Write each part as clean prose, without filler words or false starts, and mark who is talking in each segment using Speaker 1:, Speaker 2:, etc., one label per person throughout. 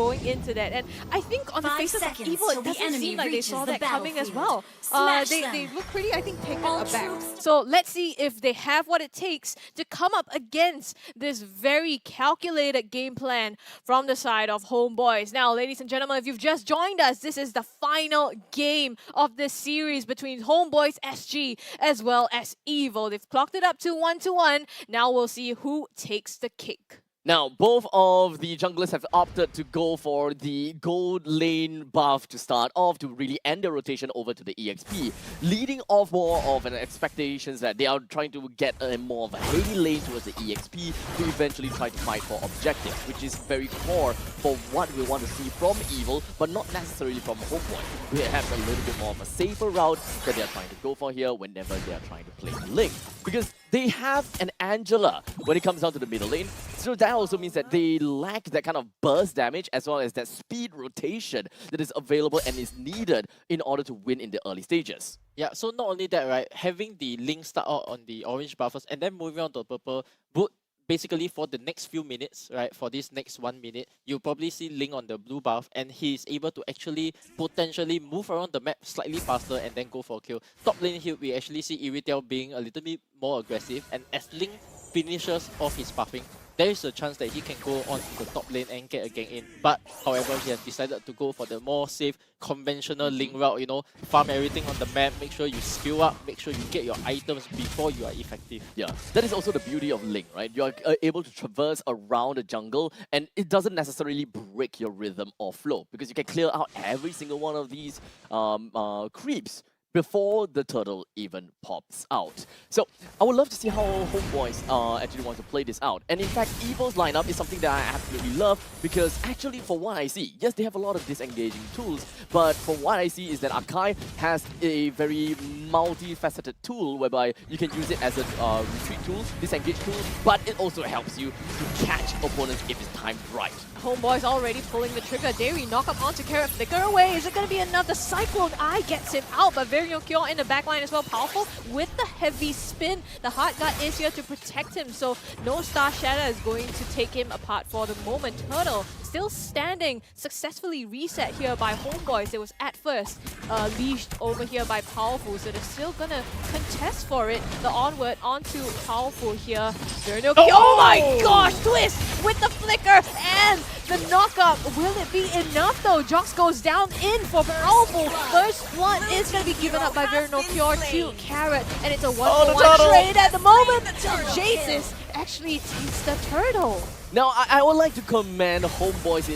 Speaker 1: going into that. And I think on the faces of Evil, it doesn't seem like they saw that coming as well. They look pretty, I think, taken aback. So let's see if they have what it takes to come up against this very calculated game plan from the side of Homebois. Now, ladies and gentlemen, if you've just joined us, this is the final game of this series between Homebois SG as well as Evil. They've clocked it up to 1-1. Now we'll see who takes the cake.
Speaker 2: Now, both of the junglers have opted to go for the gold lane buff to start off to really end the rotation over to the EXP, leading off more of an expectations that they are trying to get a more of a heavy lane towards the EXP to eventually try to fight for objectives, which is very core for what we want to see from Evil, but not necessarily from Homebois. We have a little bit more of a safer route that they are trying to go for here whenever they are trying to play Link, because they have an Angela when it comes down to the middle lane. So that also means that they lack that kind of burst damage as well as that speed rotation that is available and is needed in order to win in the early stages.
Speaker 3: Yeah, so not only that, right, having the Link start out on the orange buffers and then moving on to purple would basically for the next few minutes, right, for this next 1 minute, you'll probably see Link on the blue buff and he's able to actually potentially move around the map slightly faster and then go for a kill. Top lane here, we actually see Iritel being a little bit more aggressive, and as Link finishes off his buffing, there is a chance that he can go on to the top lane and get a gank in. But however, he has decided to go for the more safe, conventional Link route, you know, farm everything on the map, make sure you skill up, make sure you get your items before you are effective.
Speaker 2: Yeah, that is also the beauty of Link, right? You are able to traverse around the jungle and it doesn't necessarily break your rhythm or flow because you can clear out every single one of these creeps before the turtle even pops out. So I would love to see how Homebois actually want to play this out. And in fact, Evil's lineup is something that I absolutely love because actually for what I see, yes, they have a lot of disengaging tools, but from what I see is that Akai has a very multifaceted tool whereby you can use it as a retreat tool, disengage tool, but it also helps you to catch opponents if it's timed right.
Speaker 1: Homebois already pulling the trigger. Dairy knock up onto Carrot, flicker away. Is it going to be enough? The Cyclone Eye gets him out, but Varian Cure in the backline as well. Powerful with the heavy spin. The Heart Guard is here to protect him, so no Star Shatter is going to take him apart for the moment. Turtle still standing, successfully reset here by Homebois. It was at first leashed over here by Powerful, so they're still going to contest for it. The onward onto Powerful here. Varian Cure, oh my gosh, Twist with the flicker and the knockup. Will it be enough though? Jox goes down in for Powerful. First blood is going to be given up by Verno Cure to Carrot, and it's a 1-for-1 trade at the moment. Jesus actually takes the turtle.
Speaker 2: Now, I would like to commend Homebois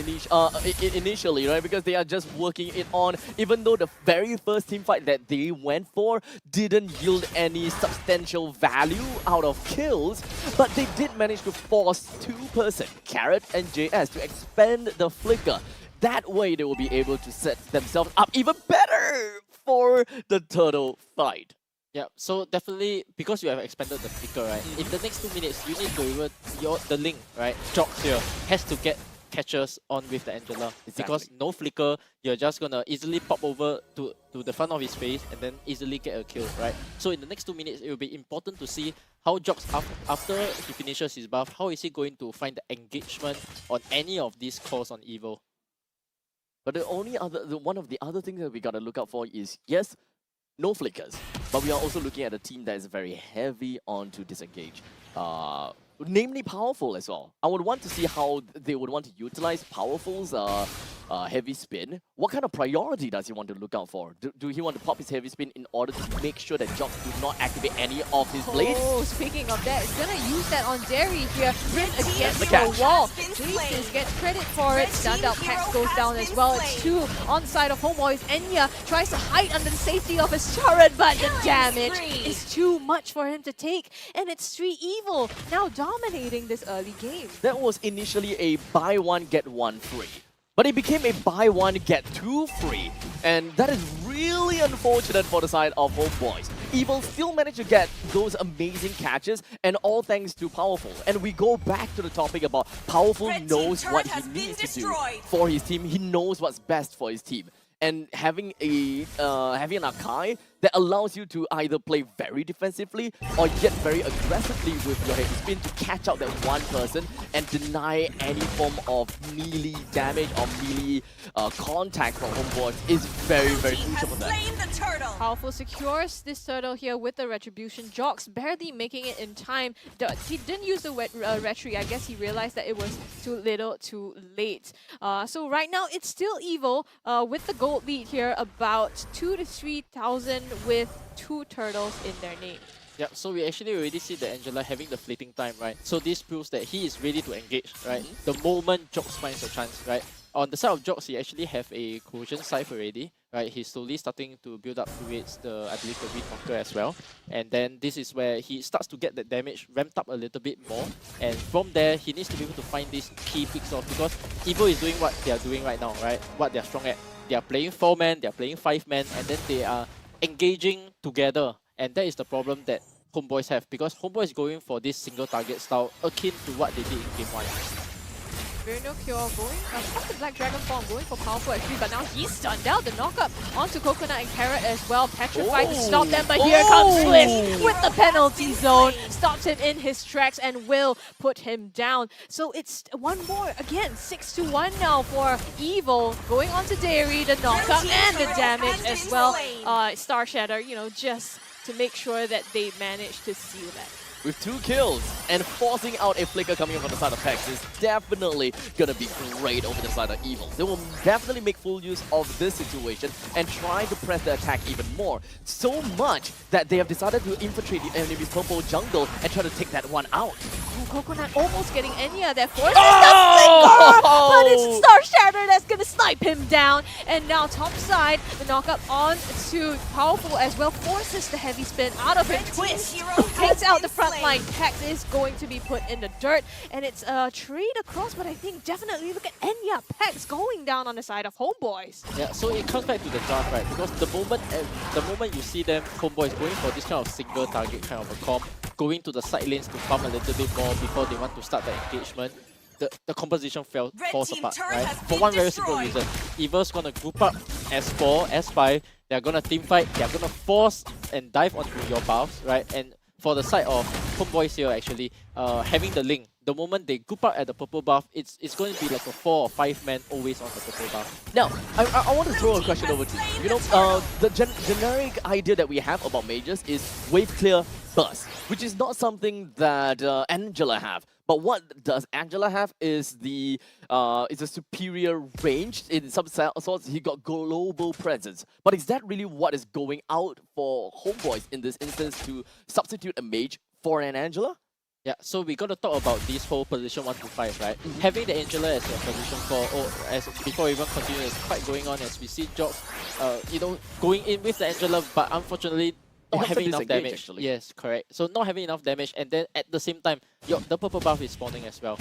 Speaker 2: initially, right? Because they are just working it on, even though the very first team fight that they went for didn't yield any substantial value out of kills, but they did manage to force two-person, Carrot and JS, to expand the flicker. That way, they will be able to set themselves up even better for the turtle fight.
Speaker 3: Yeah, so definitely because you have expanded the flicker, right? In the next 2 minutes, you need to revert the Link, right? Jox here has to get catches on with the Angela.
Speaker 2: Exactly.
Speaker 3: Because no flicker, you're just gonna easily pop over to the front of his face and then easily get a kill, right? So in the next 2 minutes, it will be important to see how Jox, after he finishes his buff, how is he going to find the engagement on any of these calls on Evil.
Speaker 2: But one of the other things that we gotta look out for is, yes, no flickers, but we are also looking at a team that is very heavy on to disengage. Namely Powerful as well. I would want to see how they would want to utilize Powerful's heavy spin. What kind of priority does he want to look out for? Do he want to pop his heavy spin in order to make sure that Jox do not activate any of his blades?
Speaker 1: Oh, speaking of that, he's gonna use that on Dairy here. Rin against the wall. Jesus gets credit for it. Standout Pax goes down as well. It's 2 on the side of Homebois. Enya tries to hide under the safety of his turret, but the damage is too much for him to take. And it's 3 Evil now dominating this early game.
Speaker 2: That was initially a buy one, get one free. But it became a buy one, get 2 free. And that is really unfortunate for the side of Homebois. Evil still managed to get those amazing catches, and all thanks to Powerful. And we go back to the topic about Powerful knows what he needs to do for his team. He knows what's best for his team. And having an Akai that allows you to either play very defensively or yet very aggressively with your heavy spin to catch out that one person and deny any form of melee damage or melee contact from Homebois is very, very crucial for that.
Speaker 1: Powerful secures this turtle here with the Retribution. Jox barely making it in time. He didn't use the Retri. I guess he realized that it was too little too late. So right now it's still Evil with the gold lead here, about 2,000 to 3,000 with 2 turtles in their name.
Speaker 3: Yeah, so we actually already see the Angela having the fleeting time, right? So this proves that he is ready to engage, right? The moment Jox finds a chance, right? On the side of Jox, he actually have a Corrosion Scythe already, right? He's slowly starting to build up towards the, I believe, the Wind Walker as well. And then this is where he starts to get the damage ramped up a little bit more. And from there, he needs to be able to find these key picks off, because Evo is doing what they are doing right now, right? What they're strong at. They are playing 4-man, they are playing 5-man, and then they are engaging together. And that is the problem that Homebois have, because Homebois is going for this single target style akin to what they did in Game 1.
Speaker 1: Very no cure going across the Black Dragon form, going for powerful actually, but now he's stunned out. The knockup onto Coconut and Carrot as well. Petrified to stop them, but here comes Swift with the penalty zone. Stops him in his tracks and will put him down. So it's one more, again, 6-1 now for Evil. Going on to Dairy, the knockup and the damage as well. Star Shatter, you know, just to make sure that they manage to seal that.
Speaker 2: With 2 kills and forcing out a flicker coming from the side of Pex is definitely gonna be great over the side of Evil. They will definitely make full use of this situation and try to press the attack even more. So much that they have decided to infiltrate the enemy's purple jungle and try to take that one out.
Speaker 1: Oh, Coconut almost getting Enya there. Forces the flicker! But it's Star Shatter that's gonna snipe him down. And now top side, the knockup on to Powerful as well. Forces the heavy spin out of him. Twist takes out the front line. Pex is going to be put in the dirt, and it's a trade across, but I think definitely look at Enya. Pex going down on the side of Homebois.
Speaker 3: Yeah, so it comes back to the draft, right? Because the moment you see them, Homebois going for this kind of single target kind of a comp, going to the side lanes to farm a little bit more before they want to start the engagement, the composition falls apart, right? For one very simple reason. Evil's gonna group up as 4, as 5, they're gonna team fight, they're gonna force and dive onto your buffs, right? And for the side of Homebois here, actually, having the link, the moment they group up at the purple buff, it's going to be like a 4 or 5-man always on the purple buff.
Speaker 2: Now, I want to throw a question over to you. You know, the generic idea that we have about mages is wave clear burst, which is not something that Angela have. But what does Angela have is the it's a superior range. In some sorts, he got global presence. But is that really what is going out for Homebois in this instance to substitute a mage for an Angela?
Speaker 3: Yeah, so we got to talk about this whole position 1 to 5, right? Having the Angela as your position 4, as before we even continue, there's fight going on as we see Jox, you know, going in with the Angela, but unfortunately not having enough damage.
Speaker 2: Actually.
Speaker 3: Yes, correct. So not having enough damage, and then at the same time, the purple buff is spawning as well.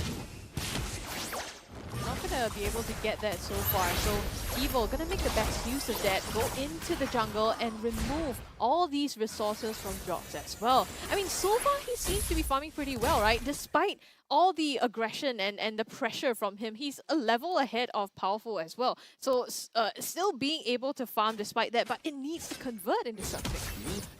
Speaker 1: Not gonna be able to get that so far, so Evil gonna make the best use of that, go into the jungle and remove all these resources from Jox as well. I mean, so far he seems to be farming pretty well, right? Despite all the aggression and the pressure from him, he's a level ahead of Powerful as well. So still being able to farm despite that, but it needs to convert into something.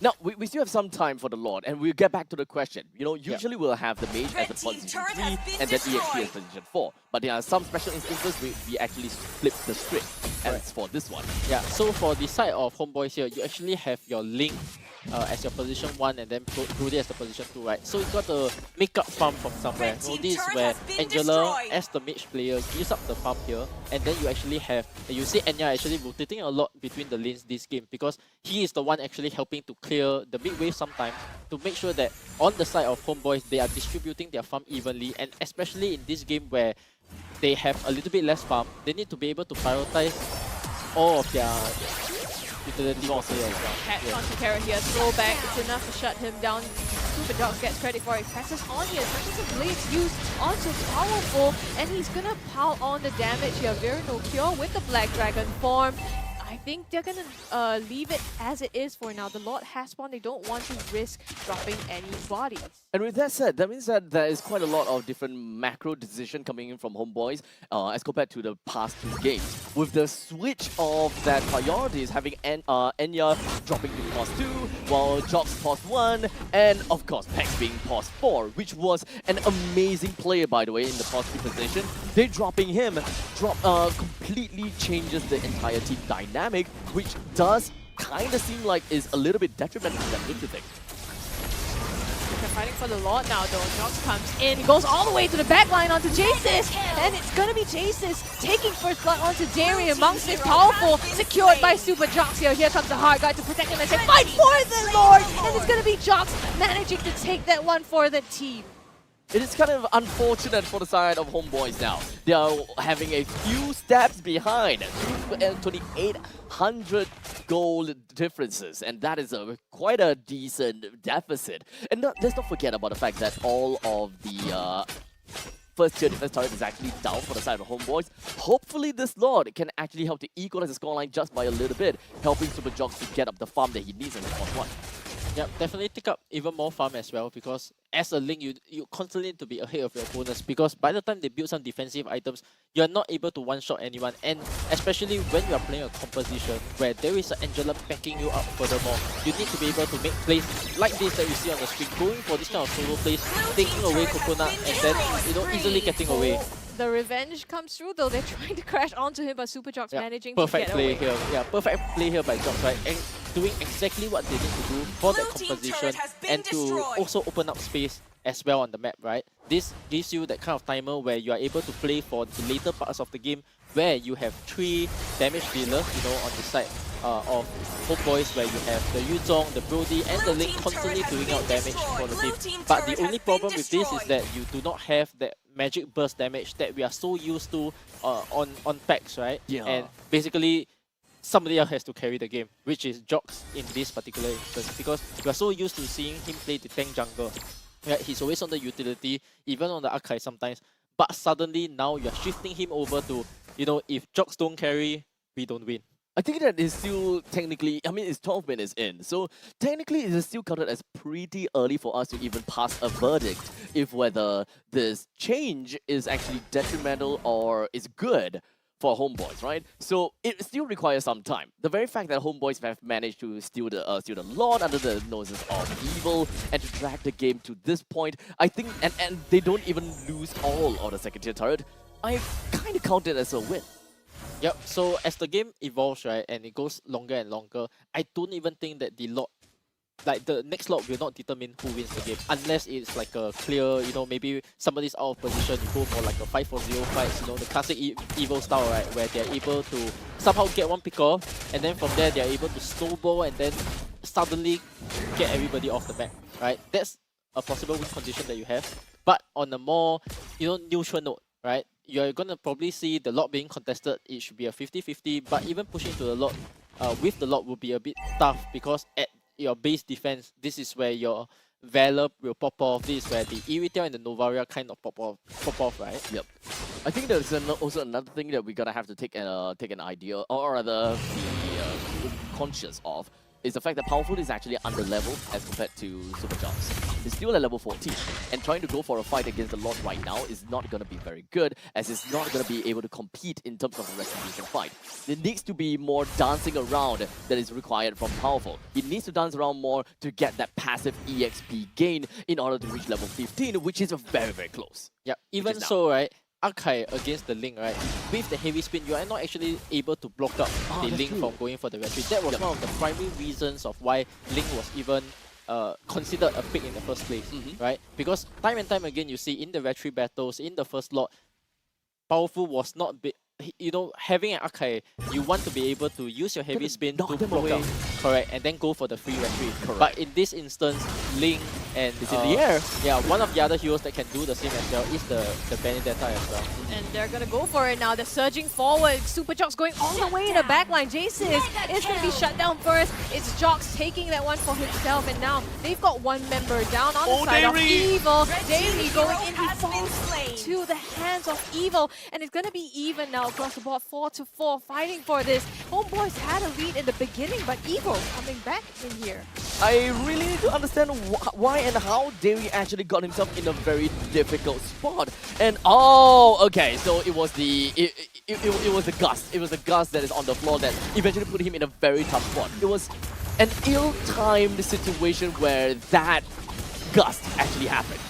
Speaker 2: Now, we still have some time for the Lord, and we'll get back to the question. You know, usually we'll have the mage as a position 3 and then EXP as position 4. But there are some special instances where we actually flip the script, and it's for this one.
Speaker 3: Yeah, so for the side of Homebois here, you actually have your Link as your position 1 and then Brody as the position 2, right? So you got to make up farm from somewhere. So this is where Angela, as the mage player, gives up the farm here, and then you actually have, you see Enya actually rotating a lot between the lanes this game, because he is the one actually helping to clear the mid wave sometimes to make sure that on the side of Homebois, they are distributing their farm evenly, and especially in this game where they have a little bit less farm, they need to be able to prioritize all of their utility forces as well.
Speaker 1: Catch onto Carrot here, throw back, it's enough to shut him down. Super Jox gets credit for it, passes on here, touches the blades used onto Powerful, and he's gonna pile on the damage here. Very no cure with the Black Dragon form. I think they're gonna leave it as it is for now. The Lord has spawned. They don't want to risk dropping any bodies.
Speaker 2: And with that said, that means that there is quite a lot of different macro decision coming in from Homebois as compared to the past 2 games. With the switch of that priorities, having Enya dropping to pause 2, while Jox pause 1, and of course Pex being pause 4, which was an amazing player, by the way, in the pause 2 position. They dropping him completely changes the entire team dynamic, which does kind of seem like is a little bit detrimental to them, don't you think?
Speaker 1: They're fighting for the Lord now though. Jox comes in, he goes all the way to the back line onto Jace's, and it's gonna be Jace's taking first blood onto Dairy amongst it. Powerful, secured by Super Jox here. Here comes the hard guy to protect him and say, fight for the Lord! And it's gonna be Jox managing to take that one for the team.
Speaker 2: It is kind of unfortunate for the side of Homebois now. They are having a few steps behind, 2,800 gold differences, and that is quite a decent deficit. And let's not forget about the fact that all of the first tier defense turret is actually down for the side of Homebois. Hopefully this Lord can actually help to equalize the scoreline just by a little bit, helping Super Jox to get up the farm that he needs in the first one.
Speaker 3: Yep, definitely take up even more farm as well, because as a Link, you constantly need to be ahead of your opponents, because by the time they build some defensive items, you're not able to one-shot anyone, and especially when you are playing a composition where there is an Angela backing you up furthermore, you need to be able to make plays like this that you see on the screen, going for this kind of solo plays, taking away Coconut, and then, easily getting away.
Speaker 1: The revenge comes through though. They're trying to crash onto him, but Super Jox managing to get away.
Speaker 3: Here. Yeah, perfect play here by Jox, right? And doing exactly what they need to do for that composition and to also open up space as well on the map, right? This gives you that kind of timer where you are able to play for the later parts of the game where you have 3 damage dealers, on the side of Homebois, where you have the Yuzong, the Brody, and the Link constantly doing out damage for the team. But the only problem with this is that you do not have that magic burst damage that we are so used to on packs, right?
Speaker 2: Yeah.
Speaker 3: And basically, somebody else has to carry the game, which is Jox in this particular instance, because we are so used to seeing him play the tank jungle. Right? He's always on the utility, even on the archive sometimes. But suddenly now you're shifting him over to, if Jox don't carry, we don't win.
Speaker 2: I think that is still technically, it's 12 minutes in, so technically it is still counted as pretty early for us to even pass a verdict if whether this change is actually detrimental or is good for Homebois, right? So it still requires some time. The very fact that Homebois have managed to steal the Lord under the noses of evil and to drag the game to this point, I think, and they don't even lose all of the second tier turret, I kind of count it as a win.
Speaker 3: Yep, so as the game evolves, right, and it goes longer and longer, I don't even think that the Lord, like the next Lord will not determine who wins the game, unless it's like a clear, maybe somebody's out of position, you go for like a 5-4-0 fight, the classic evil style, right, where they're able to somehow get one pick off, and then from there they're able to snowball and then suddenly get everybody off the map, right? That's a possible win condition that you have, but on a more, neutral note, right? You're going to probably see the Lord being contested. It should be a 50-50, but even pushing to the Lord with the Lord will be a bit tough, because at your base defense, this is where your Valor will pop off. This is where the Irritail and the Novaria kind of pop off, right?
Speaker 2: Yep. I think there's also another thing that we're going to have to take an idea, or rather be conscious of, is the fact that Powerful is actually under-leveled as compared to Super Jox. He's still at level 14, and trying to go for a fight against the Lord right now is not going to be very good, as it's not going to be able to compete in terms of a retribution fight. There needs to be more dancing around that is required from Powerful. He needs to dance around more to get that passive EXP gain in order to reach level 15, which is very, very close.
Speaker 3: Yeah, even so, right, Archive against the Link, right? With the heavy spin, you are not actually able to block up the Link from going for the retreat. That was one of the primary reasons of why Link was even considered a pick in the first place, right? Because time and time again, you see in the retreat battles, in the first lot, Powerful was not big. Having an Archive, you want to be able to use your heavy spin to block out, correct, and then go for the free retreat. Correct. But in this instance, Ling, and
Speaker 2: It's in the air.
Speaker 3: Yeah, one of the other heroes that can do the same as well is the Benedetta as well.
Speaker 1: And they're gonna go for it now. They're surging forward. Super Jocks going all the way in the backline. Jason is gonna be shut down first. It's Jocks taking that one for himself, and now they've got one member down on the side of Evil. Dairy going in, he falls to the hands of Evil, and it's gonna be even now across the board, 4-4, fighting for this. Homeboys had a lead in the beginning, but Evil coming back in here.
Speaker 2: I really need to understand why and how Dairy actually got himself in a very difficult spot. And okay, so it was it was the gust. It was the gust that is on the floor that eventually put him in a very tough spot. It was an ill-timed situation where that gust actually happened.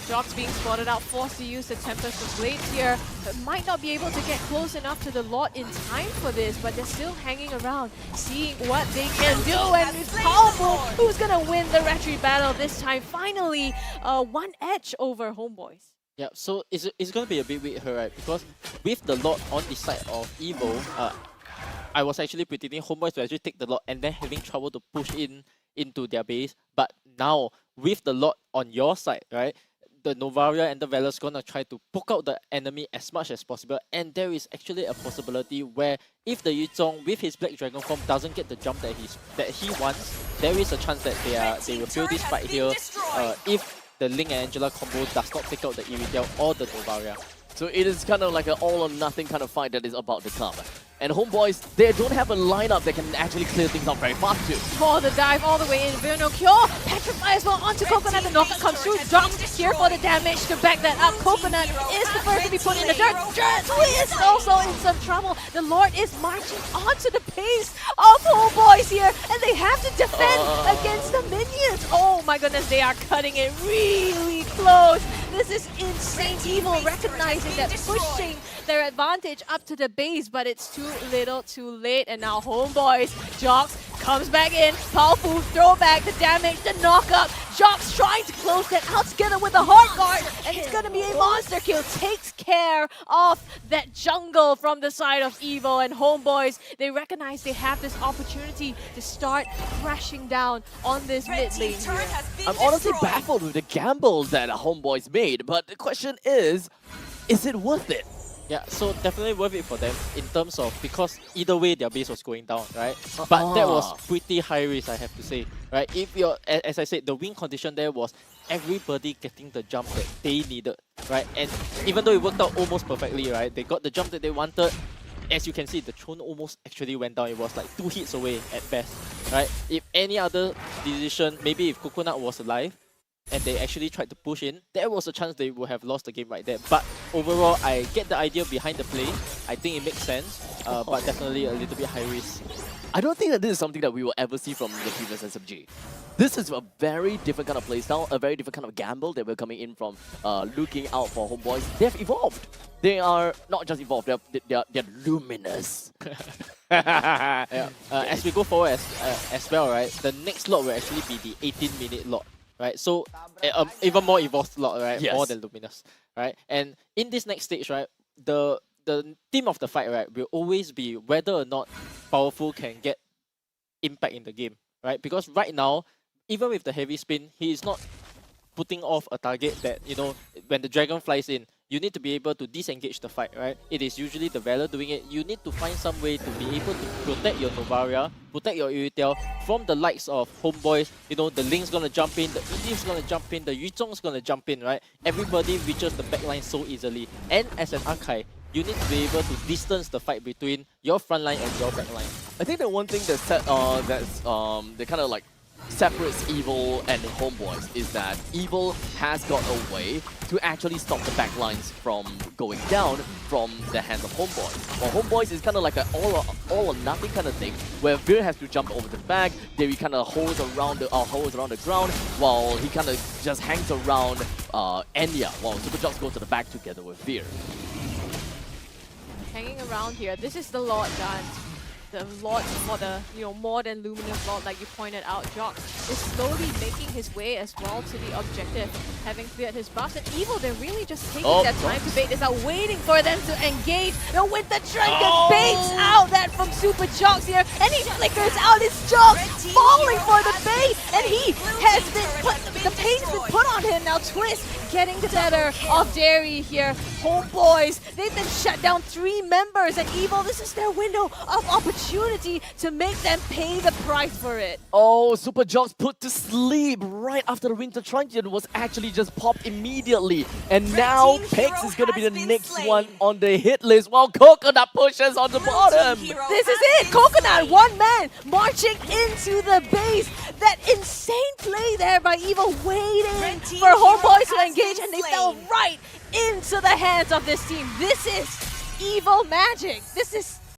Speaker 1: Jocks being spotted out, forced to use the Tempest of Blades here, but might not be able to get close enough to the lot in time for this, but they're still hanging around, seeing what they can do, and it's powerful. Who's gonna win the retreat battle this time? Finally, one edge over Homeboys.
Speaker 3: Yeah, so it's going to be a bit weird here, right? Because with the lot on the side of Evo, I was actually predicting Homeboys to actually take the lot and then having trouble to push into their base. But now, with the lot on your side, right? The Novaria and the Valor's gonna try to poke out the enemy as much as possible, and there is actually a possibility where if the Yuzong with his Black Dragon form doesn't get the jump that he wants, there is a chance that they will feel this fight here if the Ling and Angela combo does not take out the Iridial or the Novaria.
Speaker 2: So it is kind of like an all or nothing kind of fight that is about to come. And Homeboys, they don't have a lineup that can actually clear things out very fast too.
Speaker 1: For the dive all the way in, Virno Cure, Petrify as well onto Coconut, the knockup comes through, Jocks here for the damage to back that up. Coconut is the first to be put in the dirt, Twist also in some trouble. The Lord is marching onto the pace of Homeboys here, and they have to defend against the minions. Oh my goodness, they are cutting it really close. This is insane. Evil recognizing that, pushing their advantage up to the base, but it's too little too late, and now Homeboys, Jocks comes back in, powerful throwback, the damage, the knockup, Jocks trying to close that out together with the hard guard, and it's gonna be a monster kill, takes care of that jungle from the side of Evil, and Homeboys, they recognize they have this opportunity to start crashing down on this mid lane here.
Speaker 2: I'm honestly baffled with the gamble that Homeboys made, but the question is it worth it?
Speaker 3: Yeah, so definitely worth it for them in terms of, because either way their base was going down, right? But that was pretty high risk, I have to say, right? If you're, as I said, the win condition there was everybody getting the jump that they needed, right? And even though it worked out almost perfectly, right? They got the jump that they wanted. As you can see, the throne almost actually went down. It was like 2 hits away at best, right? If any other decision, maybe if Coconut was alive, and they actually tried to push in, there was a chance they would have lost the game right there. But overall, I get the idea behind the play. I think it makes sense, but definitely a little bit high risk.
Speaker 2: I don't think that this is something that we will ever see from the previous SMG. This is a very different kind of playstyle, a very different kind of gamble that we're coming in from looking out for Homeboys. They've evolved. They are not just evolved, they're luminous.
Speaker 3: As we go forward as well, right, the next lot will actually be the 18-minute lot. Right, so even more evolved lot, right?
Speaker 2: Yes.
Speaker 3: More than Luminous, right? And in this next stage, right, the theme of the fight, right, will always be whether or not Powerful can get impact in the game, right? Because right now, even with the heavy spin, he is not putting off a target that, you know, when the dragon flies in, you need to be able to disengage the fight, right? It is usually the Valor doing it. You need to find some way to be able to protect your Novaria, protect your Iridial from the likes of Homeboys. You know, the Ling's gonna jump in, the Idiv's gonna jump in, the Yuzong's gonna jump in, right? Everybody reaches the backline so easily. And as an Archive, you need to be able to distance the fight between your frontline and your backline.
Speaker 2: I think the one thing they kind of like separates Evil and Homeboys is that Evil has got a way to actually stop the backlines from going down from the hands of Homeboys. While Homeboys is kind of like an all or nothing kind of thing, where Veer has to jump over the back, Davey kind of holds around the ground, while he kind of just hangs around Enya, while Super Jocks go to the back together with Veer.
Speaker 1: Hanging around here, this is the Lord done. The Lord, for the more than luminous Lord, like you pointed out, Jocks is slowly making his way as well to the objective, having cleared his buffs. And Evil, they're really just taking their time to bait this out, waiting for them to engage. The Winter Dragon baits out that from Super Jocks here, and he flickers out his Jocks, falling for the bait, and he has been the pain's been put on him now. Twist getting the better of Derry here. Homeboys, they've been shut down 3 members, and Evo, this is their window of opportunity to make them pay the price for it.
Speaker 2: Oh, Super Jocks put to sleep right after the Winter Truncheon was actually just popped immediately. And now Pex is going to be the next one on the hit list while Coconut pushes on the bottom.
Speaker 1: This is it! Coconut, one man, marching into the base. That insane play there by Evo, waiting for Homeboys to engage, and they fell right into the hands of this team. This is Evo magic. This is